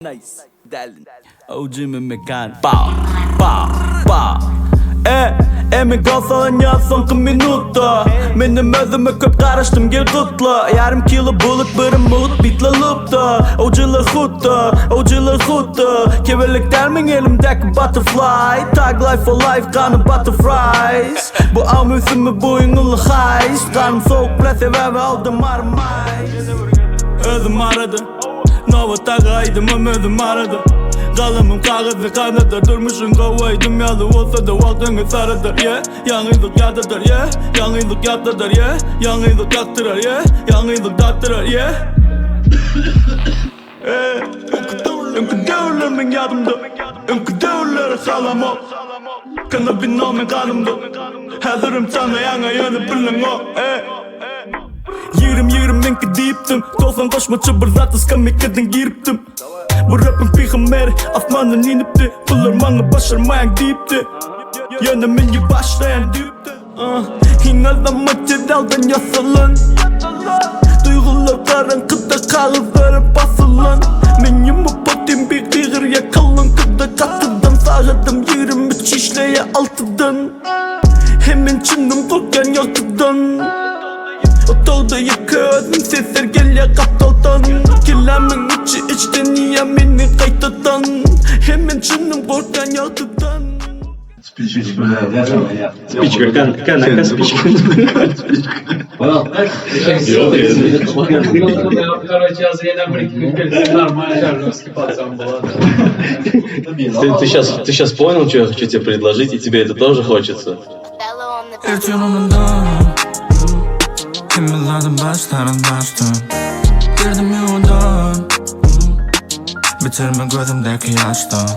Nice, darling. Jimmy McCann. Pow, pow, pow. Emin kalsalan ya son 2 minuta. Benim özüme köp karıştım gel kutla. Yarım kilo bulut birim mulut bitla lupta. Ocular hutta. Kevelik dermin elimdeki butterfly. Tag life for life kanım butterfries. Bu amüsümü boyunulu heist. Kanım soğuk bre seveve aldım armay. Özüm aradı Nova takaydım özüm aradı Kalemim kağıdı kanadır Durmuşum kovaydım yalı olsa da vaktini sarıdır yeah. Yalnızlık yatıdır yeah. Yalnızlık yatıdır yeah. Yalnızlık yaktırır yeah. Yalnızlık tattırır yeah. Ömküdürlerimin yadımda Ömküdürleri salam o Kana binomin kanımda Hazırım sana yana yanı bilin o Yerim ben gidiptim Tolsan koşma çıbır zaten skamikadan giriptim Bu rapin peygameri asmandan inipti Bunlar bana başarmayan deyipti Yanımın gibi başlayan deyipti Hinalama cedaldan yasalan Duygular karanlıkta kağızları basılan Benim bu patim bir kıyır yakalın Kıda katıdan sağladım 23 işleye altıdan Hemen çıktım korkan yaktıdan Otolda yakıyordum sesler gel ya kaptaldan Kelimin içten yemini kaytadan Hemen çıktım korkan yaktıdan Спичка, какая спичка? Короче, я зря нормально русский пацан была. Ты сейчас понял, что я хочу тебе предложить, и тебе это тоже хочется? Kimlerden baştan Girdim yoldan Bitirme gözümdeki yaştan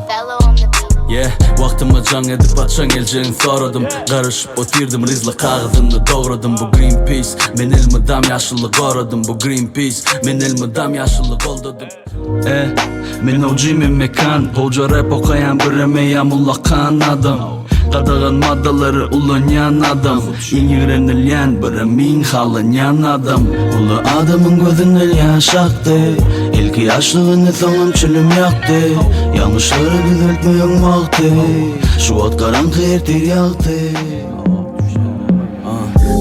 Yeah, vaktimi can edip açan geleceğini soradım Karışıp otirdim rizla kağıdını doğradım Bu Greenpeace, men elmidam yaşlılık oradım Bu Greenpeace, men elmidam yaşlılık oldadım Men o Jimmy McCann Hoca rap okayan bir emeyamulakan adam Qadağın maddaları ulanyan adam İngrenilyen bir emin halanyan adam Ulu adamın gözünü yaşaktı İlk yaşlığını sonum çülüm yaktı Yanlışları düzeltmeyen vakti Şu at karanlık ertir yaktı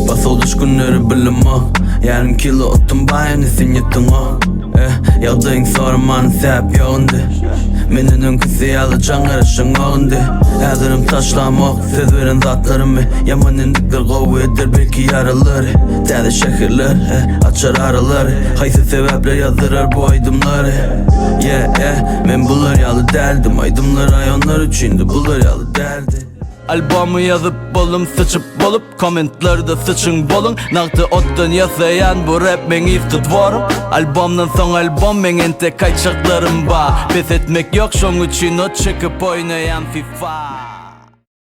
Bas oluş günleri bilim o Yarım kilo otun bayan isin yettin o Yağdığın sormanın sebep yoğundu Menin önküsü yalı can karışın oğundu Hazırım taşlamak söz veren zatlarımı Yaman indikler kovu eder belki yaraları Tədi şehirler açar araları Haysi sebepler yazdırar bu aydımları Men bunlar yalı deldim Aydımlar ayonlar içinde bunlar yalı deldi Albomu yazıp bolum sıçıp bolup Kommentlerde sıçın bolun Naktı ottan yasayan bu rap men iftidvarım Albomdan son albom men ente kayçaklarım ba Pes etmek yok şon için o çıkıp oynayan FIFA